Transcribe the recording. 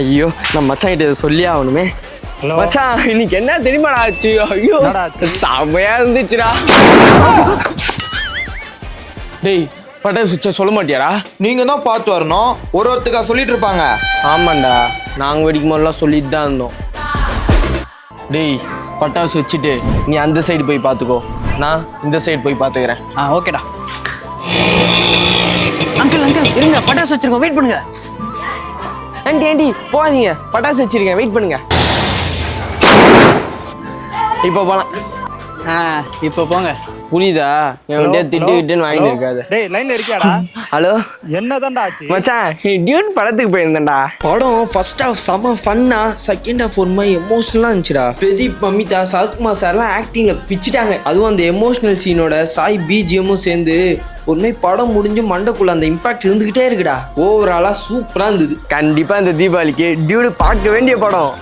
ஐயோ நான் மச்சான் கிட்ட இதை சொல்லி ஆகணுமே. மச்சான் இன்னைக்கு என்ன தெரியுமாடா ஆச்சு? ஐயோ செமையா இருந்துச்சுடா. டேய் பட்டாசு வச்சா சொல்ல மாட்டியாடா? நீங்க தான் பார்த்து வரணும். ஒருத்தருக்கா சொல்லிட்டு இருப்பாங்க. ஆமாண்டா நாங்கள் வெடிக்கும் போதெல்லாம் சொல்லிட்டு தான் இருந்தோம். டேய் பட்டாசு வச்சுட்டு நீ அந்த சைடு போய் பார்த்துக்கோ, நான் இந்த சைடு போய் பார்த்துக்கிறேன். ஓகேடா. அங்கிள் அங்கிள் இருங்க, பட்டாசு வச்சிருக்கோம், வெயிட் பண்ணுங்க. ஆண்டி போகாதீங்க, பட்டாசு வச்சிருக்கேன், வெயிட் பண்ணுங்க. இப்போ போலாம். இப்போ போங்க. புரியுதா? என்கிட்ட திட்டுக்கிட்டுன்னு வாங்கிட்டு இருக்காது. டேய் லைன்ல இருக்கியாடா? ஹலோ என்னதான்டா ஆச்சு? மச்சான் நீ டியூட் படத்துக்கு போயிருந்தேன்டா. படம் ஃபர்ஸ்ட் ஹாஃப் செம ஃபன்னா, செகண்ட் ஹாஃப் ஒரு மாதிரி எமோஷனலாக இருந்துச்சுடா. பிரதீப், மமிதா, சரத்குமார் சார்லாம் ஆக்டிங்ல பிச்சுட்டாங்க. அதுவும் அந்த எமோஷனல் சீனோட சாய் பிஜிஎம்மும் சேர்ந்து ஒரு மாதிரி படம் முடிஞ்சு மண்டக்குள்ள அந்த இம்பாக்ட் இருந்துகிட்டே இருக்குடா. ஓவராலா சூப்பரா இருந்தது. கண்டிப்பா இந்த தீபாவளிக்கு டியூடு பார்க்க வேண்டிய படம்.